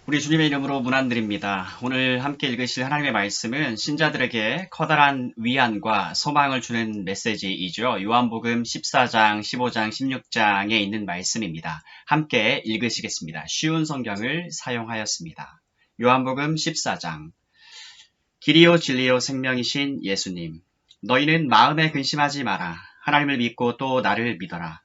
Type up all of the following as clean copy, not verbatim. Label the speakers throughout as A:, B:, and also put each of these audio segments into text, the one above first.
A: 우리 주님의 이름으로 문안드립니다. 오늘 함께 읽으실 하나님의 말씀은 신자들에게 커다란 위안과 소망을 주는 메시지이죠. 요한복음 14장, 15장, 16장에 있는 말씀입니다. 함께 읽으시겠습니다. 쉬운 성경을 사용하였습니다. 요한복음 14장. 길이요 진리요 생명이신 예수님, 너희는 마음에 근심하지 마라. 하나님을 믿고 또 나를 믿어라.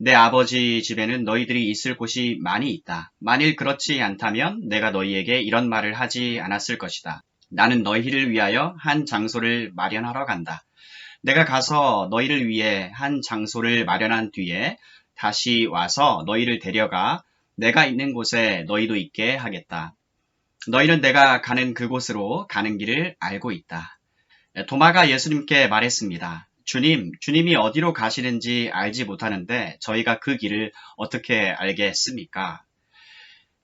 A: 내 아버지 집에는 너희들이 있을 곳이 많이 있다. 만일 그렇지 않다면 내가 너희에게 이런 말을 하지 않았을 것이다. 나는 너희를 위하여 한 장소를 마련하러 간다. 내가 가서 너희를 위해 한 장소를 마련한 뒤에 다시 와서 너희를 데려가 내가 있는 곳에 너희도 있게 하겠다. 너희는 내가 가는 그곳으로 가는 길을 알고 있다. 도마가 예수님께 말했습니다. 주님이 어디로 가시는지 알지 못하는데 저희가 그 길을 어떻게 알겠습니까?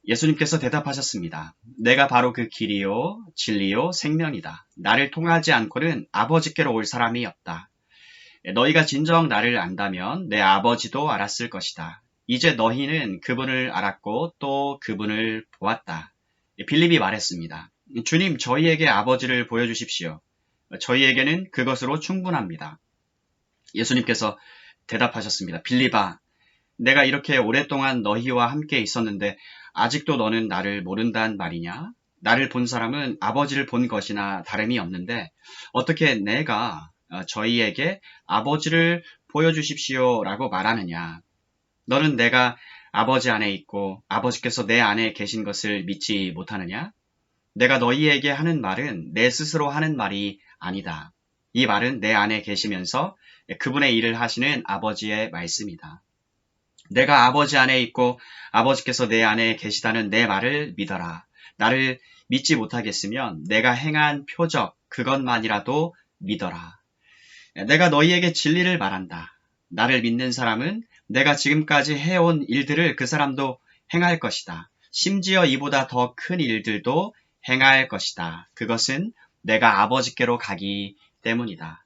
A: 예수님께서 대답하셨습니다. 내가 바로 그 길이요, 진리요, 생명이다. 나를 통하지 않고는 아버지께로 올 사람이 없다. 너희가 진정 나를 안다면 내 아버지도 알았을 것이다. 이제 너희는 그분을 알았고 또 그분을 보았다. 빌립이 말했습니다. 주님, 저희에게 아버지를 보여주십시오. 저희에게는 그것으로 충분합니다. 예수님께서 대답하셨습니다. 빌립아, 내가 이렇게 오랫동안 너희와 함께 있었는데 아직도 너는 나를 모른단 말이냐? 나를 본 사람은 아버지를 본 것이나 다름이 없는데 어떻게 내가 저희에게 아버지를 보여주십시오라고 말하느냐? 너는 내가 아버지 안에 있고 아버지께서 내 안에 계신 것을 믿지 못하느냐? 내가 너희에게 하는 말은 내 스스로 하는 말이 아니다. 이 말은 내 안에 계시면서 그분의 일을 하시는 아버지의 말씀이다. 내가 아버지 안에 있고 아버지께서 내 안에 계시다는 내 말을 믿어라. 나를 믿지 못하겠으면 내가 행한 표적 그것만이라도 믿어라. 내가 너희에게 진리를 말한다. 나를 믿는 사람은 내가 지금까지 해온 일들을 그 사람도 행할 것이다. 심지어 이보다 더 큰 일들도 행할 것이다. 그것은 내가 아버지께로 가기 때문이다.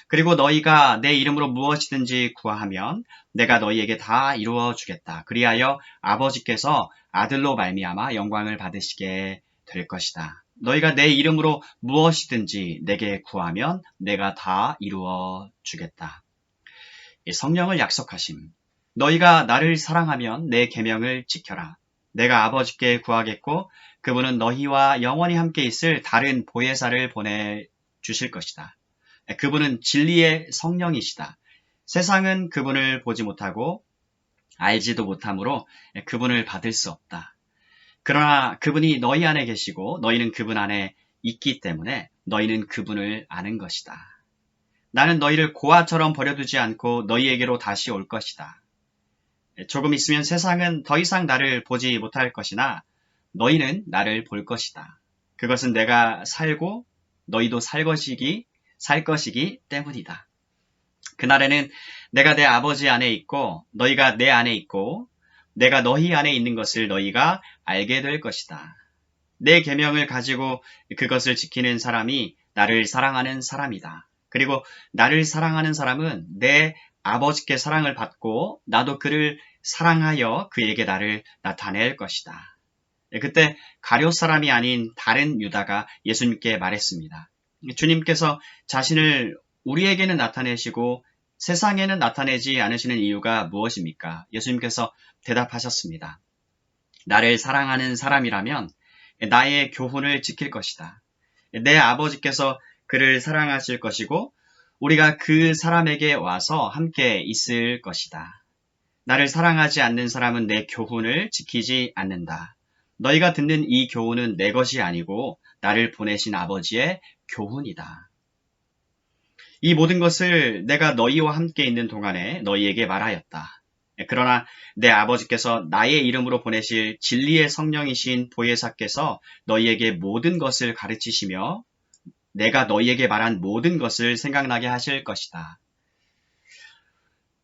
A: 그리고 너희가 내 이름으로 무엇이든지 구하면 내가 너희에게 다 이루어 주겠다. 그리하여 아버지께서 아들로 말미암아 영광을 받으시게 될 것이다. 너희가 내 이름으로 무엇이든지 내게 구하면 내가 다 이루어 주겠다. 성령을 약속하심. 너희가 나를 사랑하면 내 계명을 지켜라. 내가 아버지께 구하겠고 그분은 너희와 영원히 함께 있을 다른 보혜사를 보내주실 것이다. 그분은 진리의 성령이시다. 세상은 그분을 보지 못하고 알지도 못하므로 그분을 받을 수 없다. 그러나 그분이 너희 안에 계시고 너희는 그분 안에 있기 때문에 너희는 그분을 아는 것이다. 나는 너희를 고아처럼 버려두지 않고 너희에게로 다시 올 것이다. 조금 있으면 세상은 더 이상 나를 보지 못할 것이나 너희는 나를 볼 것이다. 그것은 내가 살고 너희도 살 것이기 때문이다. 그날에는 내가 내 아버지 안에 있고 너희가 내 안에 있고 내가 너희 안에 있는 것을 너희가 알게 될 것이다. 내 계명을 가지고 그것을 지키는 사람이 나를 사랑하는 사람이다. 그리고 나를 사랑하는 사람은 내 아버지께 사랑을 받고 나도 그를 사랑하여 그에게 나를 나타낼 것이다. 그때 가룟 사람이 아닌 다른 유다가 예수님께 말했습니다. 주님께서 자신을 우리에게는 나타내시고 세상에는 나타내지 않으시는 이유가 무엇입니까? 예수님께서 대답하셨습니다. 나를 사랑하는 사람이라면 나의 교훈을 지킬 것이다. 내 아버지께서 그를 사랑하실 것이고 우리가 그 사람에게 와서 함께 있을 것이다. 나를 사랑하지 않는 사람은 내 교훈을 지키지 않는다. 너희가 듣는 이 교훈은 내 것이 아니고 나를 보내신 아버지의 교훈이다. 이 모든 것을 내가 너희와 함께 있는 동안에 너희에게 말하였다. 그러나 내 아버지께서 나의 이름으로 보내실 진리의 성령이신 보혜사께서 너희에게 모든 것을 가르치시며 내가 너희에게 말한 모든 것을 생각나게 하실 것이다.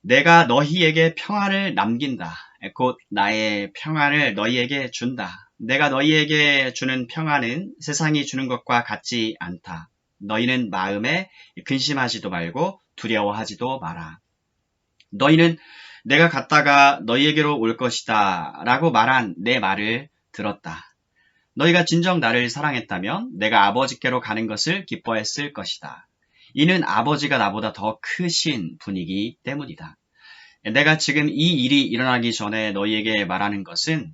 A: 내가 너희에게 평안을 남긴다. 곧 나의 평안을 너희에게 준다. 내가 너희에게 주는 평안은 세상이 주는 것과 같지 않다. 너희는 마음에 근심하지도 말고 두려워하지도 마라. 너희는 내가 갔다가 너희에게로 올 것이다 라고 말한 내 말을 들었다. 너희가 진정 나를 사랑했다면 내가 아버지께로 가는 것을 기뻐했을 것이다. 이는 아버지가 나보다 더 크신 분이기 때문이다. 내가 지금 이 일이 일어나기 전에 너희에게 말하는 것은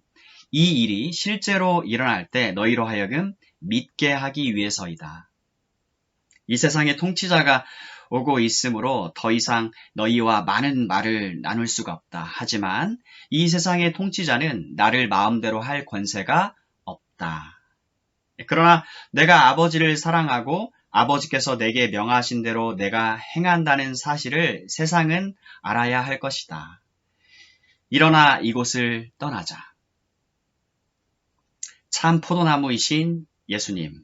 A: 이 일이 실제로 일어날 때 너희로 하여금 믿게 하기 위해서이다. 이 세상의 통치자가 오고 있으므로 더 이상 너희와 많은 말을 나눌 수가 없다. 하지만 이 세상의 통치자는 나를 마음대로 할 권세가 없다. 그러나 내가 아버지를 사랑하고 아버지께서 내게 명하신 대로 내가 행한다는 사실을 세상은 알아야 할 것이다. 일어나 이곳을 떠나자. 참 포도나무이신 예수님.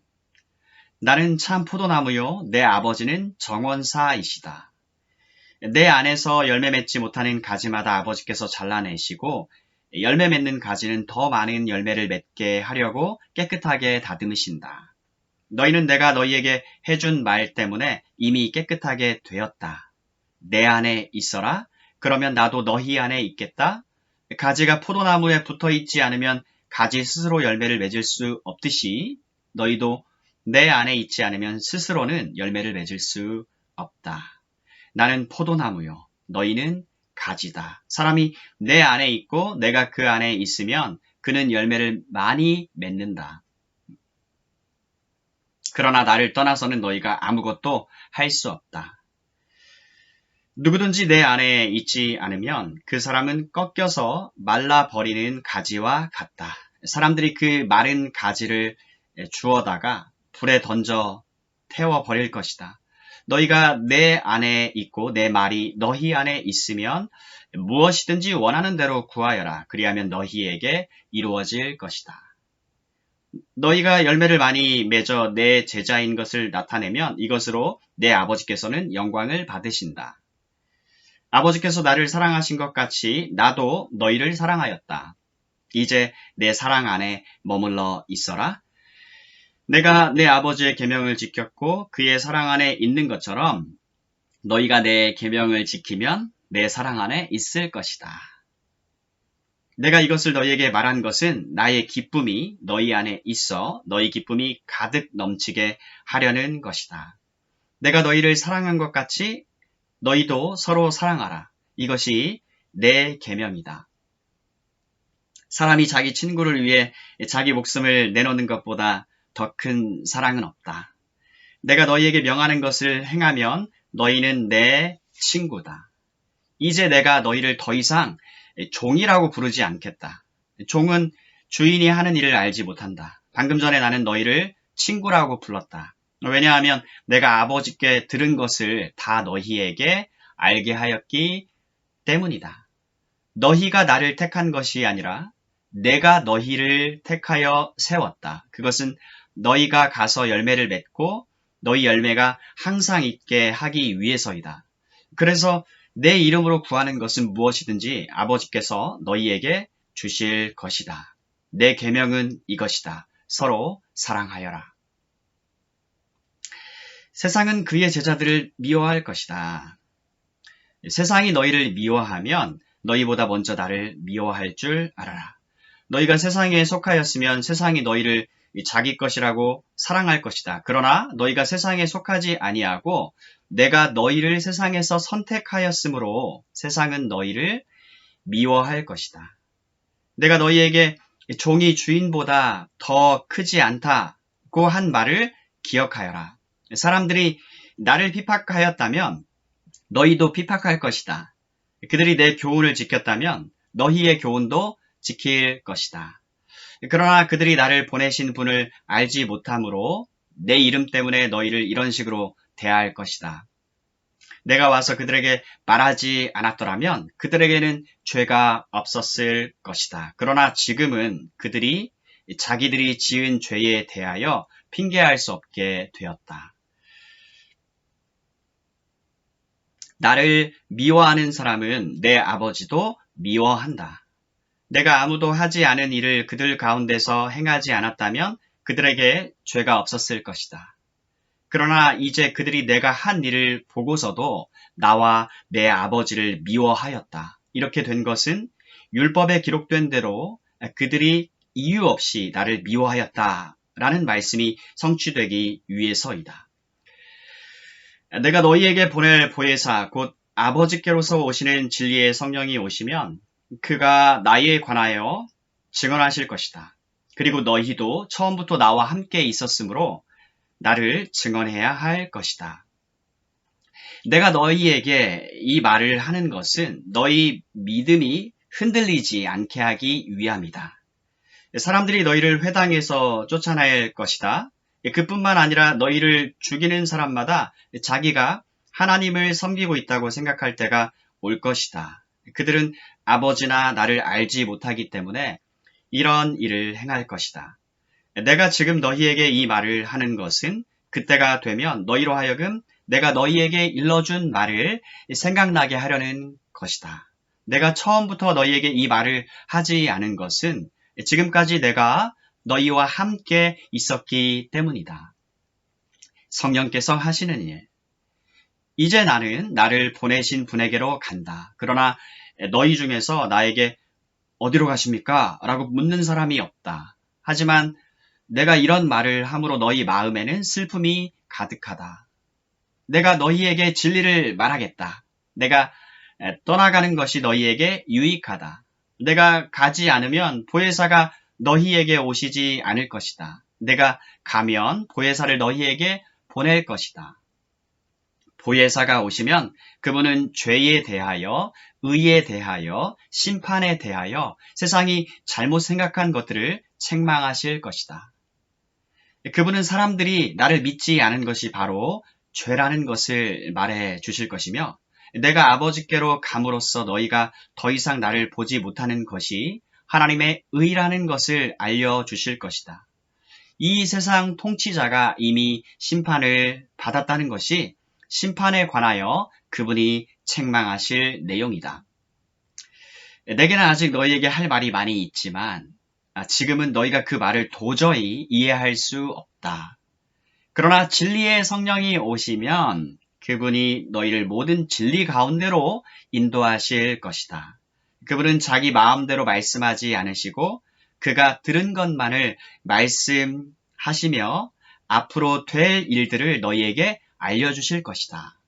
A: 나는 참 포도나무요, 내 아버지는 정원사이시다. 내 안에서 열매 맺지 못하는 가지마다 아버지께서 잘라내시고 열매 맺는 가지는 더 많은 열매를 맺게 하려고 깨끗하게 다듬으신다. 너희는 내가 너희에게 해준 말 때문에 이미 깨끗하게 되었다. 내 안에 있어라. 그러면 나도 너희 안에 있겠다. 가지가 포도나무에 붙어 있지 않으면 가지 스스로 열매를 맺을 수 없듯이 너희도 내 안에 있지 않으면 스스로는 열매를 맺을 수 없다. 나는 포도나무요. 너희는 가지다. 사람이 내 안에 있고 내가 그 안에 있으면 그는 열매를 많이 맺는다. 그러나 나를 떠나서는 너희가 아무것도 할 수 없다. 누구든지 내 안에 있지 않으면 그 사람은 꺾여서 말라버리는 가지와 같다. 사람들이 그 마른 가지를 주워다가 불에 던져 태워버릴 것이다. 너희가 내 안에 있고 내 말이 너희 안에 있으면 무엇이든지 원하는 대로 구하여라. 그리하면 너희에게 이루어질 것이다. 너희가 열매를 많이 맺어 내 제자인 것을 나타내면 이것으로 내 아버지께서는 영광을 받으신다. 아버지께서 나를 사랑하신 것 같이 나도 너희를 사랑하였다. 이제 내 사랑 안에 머물러 있어라. 내가 내 아버지의 계명을 지켰고 그의 사랑 안에 있는 것처럼 너희가 내 계명을 지키면 내 사랑 안에 있을 것이다. 내가 이것을 너희에게 말한 것은 나의 기쁨이 너희 안에 있어 너희 기쁨이 가득 넘치게 하려는 것이다. 내가 너희를 사랑한 것 같이 너희도 서로 사랑하라. 이것이 내 계명이다. 사람이 자기 친구를 위해 자기 목숨을 내놓는 것보다 더 큰 사랑은 없다. 내가 너희에게 명하는 것을 행하면 너희는 내 친구다. 이제 내가 너희를 더 이상 종이라고 부르지 않겠다. 종은 주인이 하는 일을 알지 못한다. 방금 전에 나는 너희를 친구라고 불렀다. 왜냐하면 내가 아버지께 들은 것을 다 너희에게 알게 하였기 때문이다. 너희가 나를 택한 것이 아니라 내가 너희를 택하여 세웠다. 그것은 너희가 가서 열매를 맺고 너희 열매가 항상 있게 하기 위해서이다. 그래서 내 이름으로 구하는 것은 무엇이든지 아버지께서 너희에게 주실 것이다. 내 계명은 이것이다. 서로 사랑하여라. 세상은 그의 제자들을 미워할 것이다. 세상이 너희를 미워하면 너희보다 먼저 나를 미워할 줄 알아라. 너희가 세상에 속하였으면 세상이 너희를 자기 것이라고 사랑할 것이다. 그러나 너희가 세상에 속하지 아니하고 내가 너희를 세상에서 선택하였으므로 세상은 너희를 미워할 것이다. 내가 너희에게 종이 주인보다 더 크지 않다고 한 말을 기억하여라. 사람들이 나를 핍박하였다면 너희도 핍박할 것이다. 그들이 내 교훈을 지켰다면 너희의 교훈도 지킬 것이다. 그러나 그들이 나를 보내신 분을 알지 못하므로 내 이름 때문에 너희를 이런 식으로 대할 것이다. 내가 와서 그들에게 말하지 않았더라면 그들에게는 죄가 없었을 것이다. 그러나 지금은 그들이 자기들이 지은 죄에 대하여 핑계할 수 없게 되었다. 나를 미워하는 사람은 내 아버지도 미워한다. 내가 아무도 하지 않은 일을 그들 가운데서 행하지 않았다면 그들에게 죄가 없었을 것이다. 그러나 이제 그들이 내가 한 일을 보고서도 나와 내 아버지를 미워하였다. 이렇게 된 것은 율법에 기록된 대로 그들이 이유 없이 나를 미워하였다 라는 말씀이 성취되기 위해서이다. 내가 너희에게 보낼 보혜사 곧 아버지께로서 오시는 진리의 성령이 오시면 그가 나에 관하여 증언하실 것이다. 그리고 너희도 처음부터 나와 함께 있었으므로 나를 증언해야 할 것이다. 내가 너희에게 이 말을 하는 것은 너희 믿음이 흔들리지 않게 하기 위함이다. 사람들이 너희를 회당에서 쫓아낼 것이다. 그뿐만 아니라 너희를 죽이는 사람마다 자기가 하나님을 섬기고 있다고 생각할 때가 올 것이다. 그들은 아버지나 나를 알지 못하기 때문에 이런 일을 행할 것이다. 내가 지금 너희에게 이 말을 하는 것은 그때가 되면 너희로 하여금 내가 너희에게 일러준 말을 생각나게 하려는 것이다. 내가 처음부터 너희에게 이 말을 하지 않은 것은 지금까지 내가 너희와 함께 있었기 때문이다. 성령께서 하시는 일. 이제 나는 나를 보내신 분에게로 간다. 그러나 너희 중에서 나에게 어디로 가십니까? 라고 묻는 사람이 없다. 하지만 내가 이런 말을 함으로 너희 마음에는 슬픔이 가득하다. 내가 너희에게 진리를 말하겠다. 내가 떠나가는 것이 너희에게 유익하다. 내가 가지 않으면 보혜사가 너희에게 오시지 않을 것이다. 내가 가면 보혜사를 너희에게 보낼 것이다. 보혜사가 오시면 그분은 죄에 대하여, 의에 대하여, 심판에 대하여 세상이 잘못 생각한 것들을 책망하실 것이다. 그분은 사람들이 나를 믿지 않은 것이 바로 죄라는 것을 말해 주실 것이며 내가 아버지께로 감으로써 너희가 더 이상 나를 보지 못하는 것이 하나님의 의라는 것을 알려주실 것이다. 이 세상 통치자가 이미 심판을 받았다는 것이 심판에 관하여 그분이 책망하실 내용이다. 내게는 아직 너희에게 할 말이 많이 있지만 지금은 너희가 그 말을 도저히 이해할 수 없다. 그러나 진리의 성령이 오시면 그분이 너희를 모든 진리 가운데로 인도하실 것이다. 그분은 자기 마음대로 말씀하지 않으시고 그가 들은 것만을 말씀하시며 앞으로 될 일들을 너희에게 알려주실 것이다.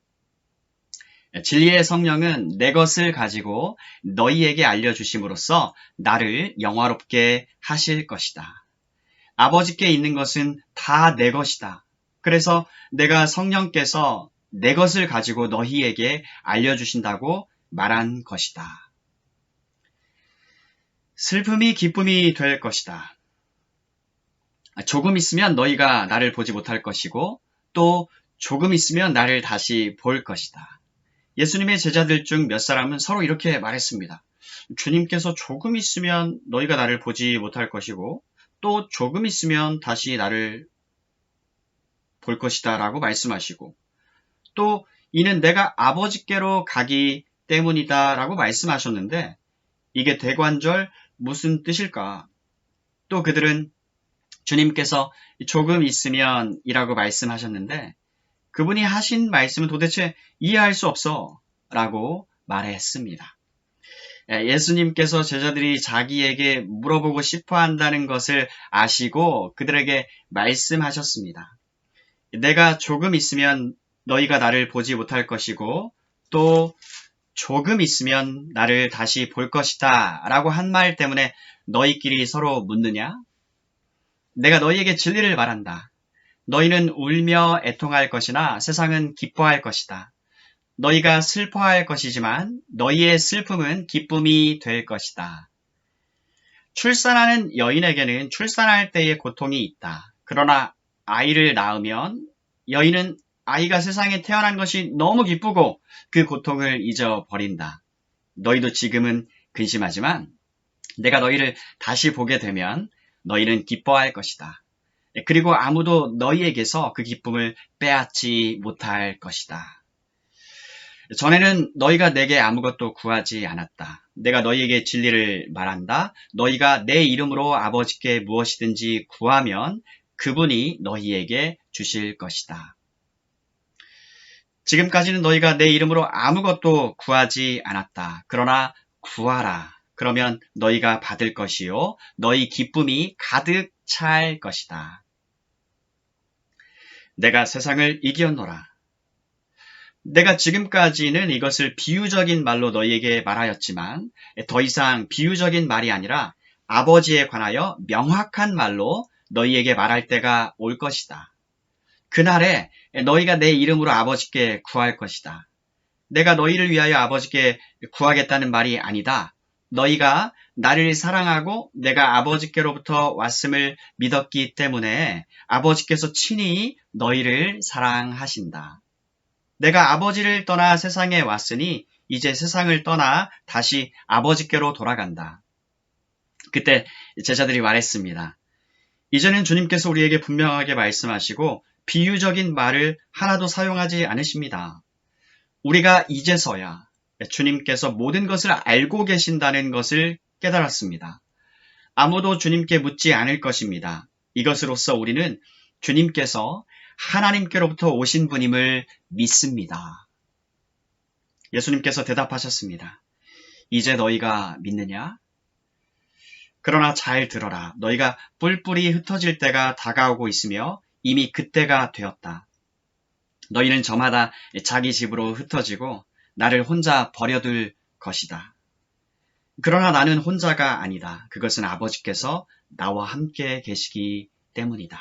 A: 진리의 성령은 내 것을 가지고 너희에게 알려주심으로써 나를 영화롭게 하실 것이다. 아버지께 있는 것은 다 내 것이다. 그래서 내가 성령께서 내 것을 가지고 너희에게 알려주신다고 말한 것이다. 슬픔이 기쁨이 될 것이다. 조금 있으면 너희가 나를 보지 못할 것이고 또 조금 있으면 나를 다시 볼 것이다. 예수님의 제자들 중 몇 사람은 서로 이렇게 말했습니다. 주님께서 조금 있으면 너희가 나를 보지 못할 것이고 또 조금 있으면 다시 나를 볼 것이다 라고 말씀하시고 또 이는 내가 아버지께로 가기 때문이다 라고 말씀하셨는데 이게 대관절 무슨 뜻일까? 또 그들은 주님께서 조금 있으면 이라고 말씀하셨는데 그분이 하신 말씀은 도대체 이해할 수 없어 라고 말했습니다. 예수님께서 제자들이 자기에게 물어보고 싶어 한다는 것을 아시고 그들에게 말씀하셨습니다. 내가 조금 있으면 너희가 나를 보지 못할 것이고 또 조금 있으면 나를 다시 볼 것이다 라고 한 말 때문에 너희끼리 서로 묻느냐? 내가 너희에게 진리를 말한다. 너희는 울며 애통할 것이나 세상은 기뻐할 것이다. 너희가 슬퍼할 것이지만 너희의 슬픔은 기쁨이 될 것이다. 출산하는 여인에게는 출산할 때의 고통이 있다. 그러나 아이를 낳으면 여인은 아이가 세상에 태어난 것이 너무 기쁘고 그 고통을 잊어버린다. 너희도 지금은 근심하지만 내가 너희를 다시 보게 되면 너희는 기뻐할 것이다. 그리고 아무도 너희에게서 그 기쁨을 빼앗지 못할 것이다. 전에는 너희가 내게 아무것도 구하지 않았다. 내가 너희에게 진리를 말한다. 너희가 내 이름으로 아버지께 무엇이든지 구하면 그분이 너희에게 주실 것이다. 지금까지는 너희가 내 이름으로 아무것도 구하지 않았다. 그러나 구하라. 그러면 너희가 받을 것이요 너희 기쁨이 가득 찰 것이다. 내가 세상을 이기었노라. 내가 지금까지는 이것을 비유적인 말로 너희에게 말하였지만 더 이상 비유적인 말이 아니라 아버지에 관하여 명확한 말로 너희에게 말할 때가 올 것이다. 그날에 너희가 내 이름으로 아버지께 구할 것이다. 내가 너희를 위하여 아버지께 구하겠다는 말이 아니다. 너희가 나를 사랑하고 내가 아버지께로부터 왔음을 믿었기 때문에 아버지께서 친히 너희를 사랑하신다. 내가 아버지를 떠나 세상에 왔으니 이제 세상을 떠나 다시 아버지께로 돌아간다. 그때 제자들이 말했습니다. 이제는 주님께서 우리에게 분명하게 말씀하시고 비유적인 말을 하나도 사용하지 않으십니다. 우리가 이제서야 주님께서 모든 것을 알고 계신다는 것을 깨달았습니다. 아무도 주님께 묻지 않을 것입니다. 이것으로써 우리는 주님께서 하나님께로부터 오신 분임을 믿습니다. 예수님께서 대답하셨습니다. 이제 너희가 믿느냐? 그러나 잘 들어라. 너희가 뿔뿔이 흩어질 때가 다가오고 있으며 이미 그때가 되었다. 너희는 저마다 자기 집으로 흩어지고 나를 혼자 버려둘 것이다. 그러나 나는 혼자가 아니다. 그것은 아버지께서 나와 함께 계시기 때문이다.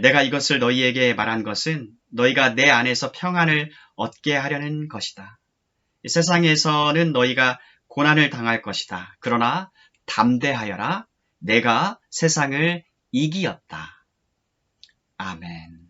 A: 내가 이것을 너희에게 말한 것은 너희가 내 안에서 평안을 얻게 하려는 것이다. 세상에서는 너희가 고난을 당할 것이다. 그러나 담대하여라. 내가 세상을 이기었다. 아멘.